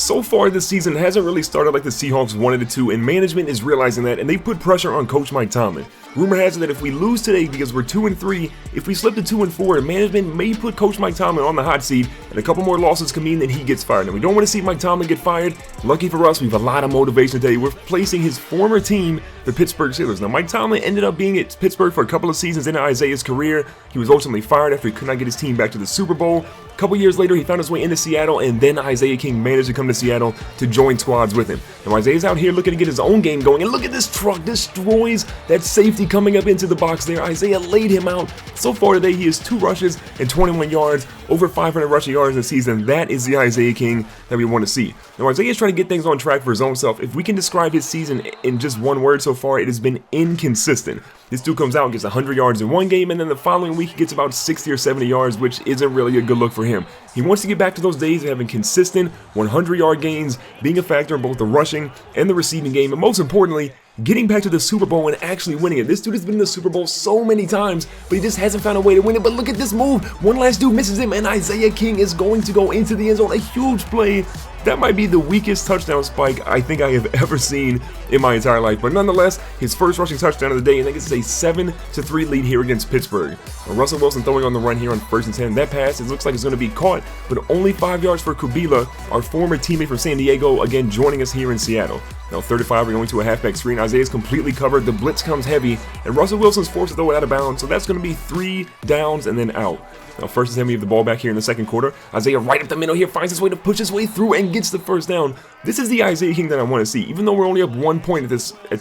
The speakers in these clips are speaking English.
So far this season hasn't really started like the Seahawks wanted it to, and management is realizing that, and they put pressure on Coach Mike Tomlin. Rumor has it that if we lose today because we're 2-3, if we slip to 2-4, management may put Coach Mike Tomlin on the hot seat, and a couple more losses could mean that he gets fired. And we don't want to see Mike Tomlin get fired. Lucky for us, we have a lot of motivation today. We're placing his former team, the Pittsburgh Steelers. Now, Mike Tomlin ended up being at Pittsburgh for a couple of seasons into Isaiah's career. He was ultimately fired after he could not get his team back to the Super Bowl. A couple years later, he found his way into Seattle, and then Isaiah King managed to come to Seattle to join squads with him. Now, Isaiah's out here looking to get his own game going, and look at this truck, destroys that safety coming up into the box there. Isaiah laid him out. So far today, he has 2 rushes and 21 yards, over 500 rushing yards in the season. That is the Isaiah King that we want to see. Now, Isaiah's trying to get things on track for his own self. If we can describe his season in just one word so far, it has been inconsistent. This dude comes out and gets 100 yards in one game, and then the following week he gets about 60 or 70 yards, which isn't really a good look for him. He wants to get back to those days of having consistent 100-yard gains, being a factor in both the rushing and the receiving game, and most importantly, getting back to the Super Bowl and actually winning it. This dude has been in the Super Bowl so many times, but he just hasn't found a way to win it. But look at this move. One last dude misses him, and Isaiah King is going to go into the end zone. A huge play. That might be the weakest touchdown spike I think I have ever seen in my entire life. But nonetheless, his first rushing touchdown of the day, and I think it's a 7-3 lead here against Pittsburgh. Now, Russell Wilson throwing on the run here on 1st and 10. That pass, it looks like it's going to be caught, but only 5 yards for Kubila, our former teammate from San Diego, again joining us here in Seattle. Now 35, we're going to a halfback screen. Isaiah's completely covered. The blitz comes heavy, and Russell Wilson's forced to throw it out of bounds, so that's going to be 3 downs and then out. Now 1st and 10, we have the ball back here in the second quarter. Isaiah right up the middle here, finds his way to push his way through and gets the first down. This is the Isaiah King that I want to see. Even though we're only up 1 point at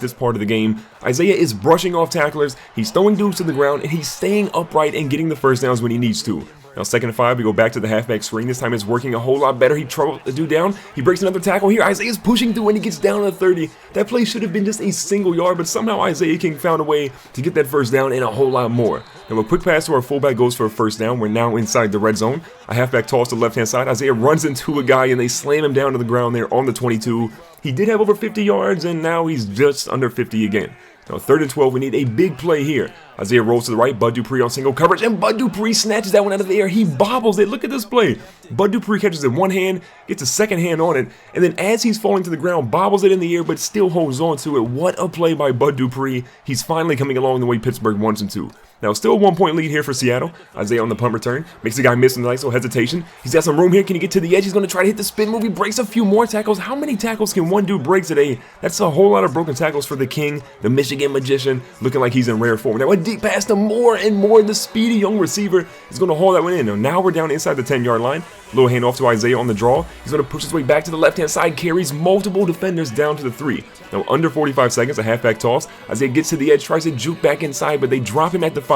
this part of the game, Isaiah is brushing off tacklers, he's throwing dudes to the ground, and he's staying upright and getting the first downs when he needs to. Now 2nd and 5, we go back to the halfback screen. This time it's working a whole lot better. He troubles the dude down. He breaks another tackle here. Isaiah's pushing through and he gets down to 30. That play should have been just a single yard, but somehow Isaiah King found a way to get that first down and a whole lot more. Now a quick pass to our fullback goes for a first down. We're now inside the red zone. A halfback toss to the left-hand side. Isaiah runs into a guy and they slam him down to the ground there on the 22. He did have over 50 yards and now he's just under 50 again. Now 3rd and 12, we need a big play here. Isaiah rolls to the right, Bud Dupree on single coverage, and Bud Dupree snatches that one out of the air. He bobbles it. Look at this play. Bud Dupree catches it one hand, gets a second hand on it, and then as he's falling to the ground, bobbles it in the air, but still holds on to it. What a play by Bud Dupree. He's finally coming along the way Pittsburgh wants him to. Now, still a 1-point lead here for Seattle. Isaiah on the punt return. Makes the guy miss with a nice little hesitation. He's got some room here. Can he get to the edge? He's going to try to hit the spin move. He breaks a few more tackles. How many tackles can one dude break today? That's a whole lot of broken tackles for the King, the Michigan Magician, looking like he's in rare form. Now, a deep pass to more and more. The speedy young receiver is going to haul that one in. Now we're down inside the 10-yard line. Little handoff to Isaiah on the draw. He's going to push his way back to the left-hand side. Carries multiple defenders down to the 3. Now, under 45 seconds, a halfback toss. Isaiah gets to the edge, tries to juke back inside, but they drop him at the 5.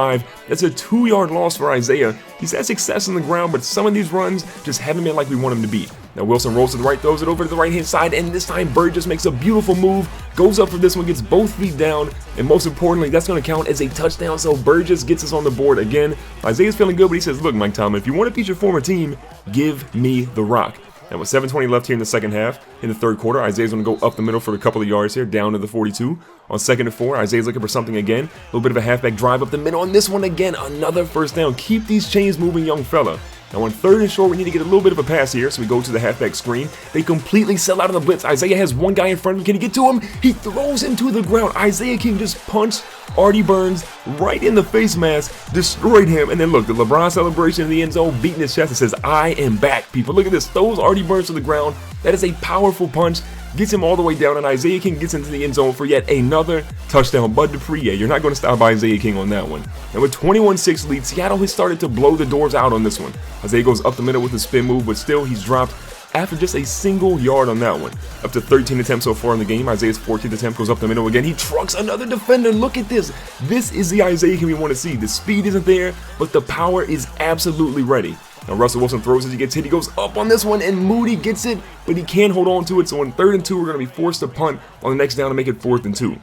That's a 2-yard loss for Isaiah. He's had success on the ground, but some of these runs just haven't been like we want him to be. Now, Wilson rolls to the right, throws it over to the right-hand side, and this time Burgess makes a beautiful move, goes up for this one, gets both feet down, and most importantly, that's going to count as a touchdown, so Burgess gets us on the board again. Isaiah's feeling good, but he says, look, Mike Tomlin, if you want to beat your former team, give me the rock. Now, with 7:20 left here in the second half, in the third quarter, Isaiah's going to go up the middle for a couple of yards here, down to the 42. On 2nd and 4, Isaiah's looking for something again. A little bit of a halfback drive up the middle. On this one again, another first down. Keep these chains moving, young fella. Now on 3rd and short, we need to get a little bit of a pass here, so we go to the halfback screen. They completely sell out of the blitz. Isaiah has one guy in front of him. Can he get to him? He throws him to the ground. Isaiah King just punched Artie Burns right in the face mask, destroyed him, and then look, the LeBron celebration in the end zone, beating his chest and says, I am back, people. Look at this. Throws Artie Burns to the ground. That is a powerful punch. Gets him all the way down, and Isaiah King gets into the end zone for yet another touchdown. Bud Dupree, yeah, you're not going to stop Isaiah King on that one. And with 21-6 lead, Seattle has started to blow the doors out on this one. Isaiah goes up the middle with a spin move, but still he's dropped after just a single yard on that one. Up to 13 attempts so far in the game. Isaiah's 14th attempt goes up the middle again. He trucks another defender. Look at this. This is the Isaiah King we want to see. The speed isn't there, but the power is absolutely ready. Now Russell Wilson throws as he gets hit. He goes up on this one, and Moody gets it, but he can't hold on to it. So on 3rd and 2, we're going to be forced to punt on the next down to make it 4th and 2.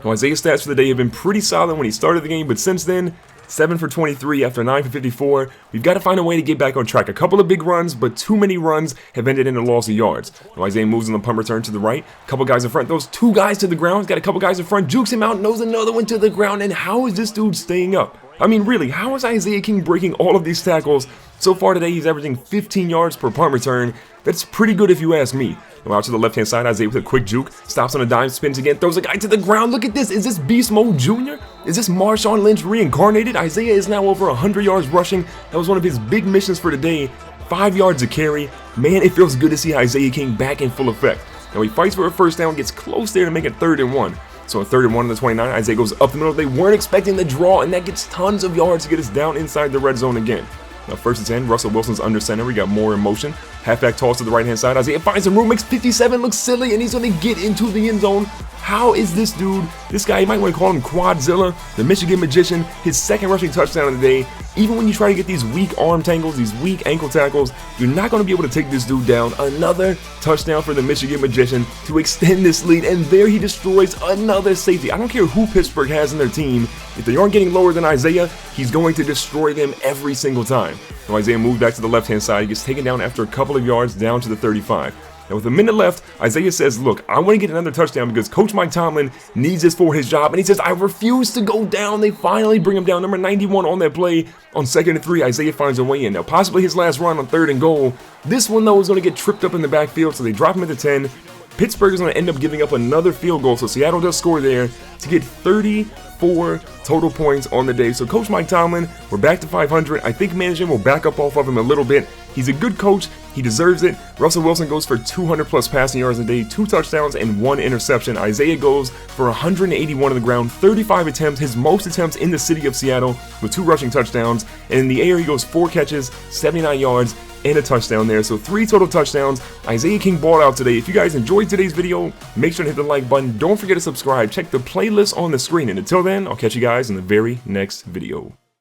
Now Isaiah's stats for the day have been pretty solid when he started the game, but since then, 7 for 23 after 9 for 54. We've got to find a way to get back on track. A couple of big runs, but too many runs have ended in a loss of yards. Now Isaiah moves on the punt return to the right. A couple guys in front. Those 2 guys to the ground. He's got a couple guys in front. Jukes him out. Knows another one to the ground. And how is this dude staying up? I mean, really, how is Isaiah King breaking all of these tackles? So far today, he's averaging 15 yards per punt return. That's pretty good if you ask me. Now out to the left-hand side, Isaiah with a quick juke, stops on a dime, spins again, throws a guy to the ground. Look at this. Is this Beast Mode Jr.? Is this Marshawn Lynch reincarnated? Isaiah is now over 100 yards rushing. That was one of his big missions for today. 5 yards a carry. Man, it feels good to see Isaiah King back in full effect. Now he fights for a first down, gets close there to make it 3rd and 1. So a 3rd and 1 on the 29, Isaiah goes up the middle. They weren't expecting the draw, and that gets tons of yards to get us down inside the red zone again. Now 1st and 10, Russell Wilson's under center. We got more in motion. Halfback toss to the right-hand side. Isaiah finds some room, makes 57, looks silly, and he's going to get into the end zone. How is this dude? This guy, you might want to call him Quadzilla, the Michigan Magician, his 2nd rushing touchdown of the day. Even when you try to get these weak arm tangles, these weak ankle tackles, you're not going to be able to take this dude down. Another touchdown for the Michigan Magician to extend this lead, and there he destroys another safety. I don't care who Pittsburgh has in their team. If they aren't getting lower than Isaiah, he's going to destroy them every single time. Now Isaiah moves back to the left-hand side. He gets taken down after a couple of yards down to the 35. Now with a minute left, Isaiah says, look, I want to get another touchdown because Coach Mike Tomlin needs this for his job. And he says, I refuse to go down. They finally bring him down. Number 91 on that play. On 2nd and 3, Isaiah finds a way in. Now possibly his last run on 3rd and goal. This one, though, is going to get tripped up in the backfield, so they drop him at the 10. Pittsburgh is going to end up giving up another field goal, so Seattle does score there to get 34 total points on the day. So Coach Mike Tomlin, we're back to 500. I think management will back up off of him a little bit. He's a good coach. He deserves it. Russell Wilson goes for 200-plus passing yards a day, 2 touchdowns, and 1 interception. Isaiah goes for 181 on the ground, 35 attempts, his most attempts in the city of Seattle with 2 rushing touchdowns. And in the air, he goes 4 catches, 79 yards, and a touchdown there. So 3 total touchdowns. Isaiah King balled out today. If you guys enjoyed today's video, make sure to hit the like button. Don't forget to subscribe. Check the playlist on the screen. And until then, I'll catch you guys in the very next video.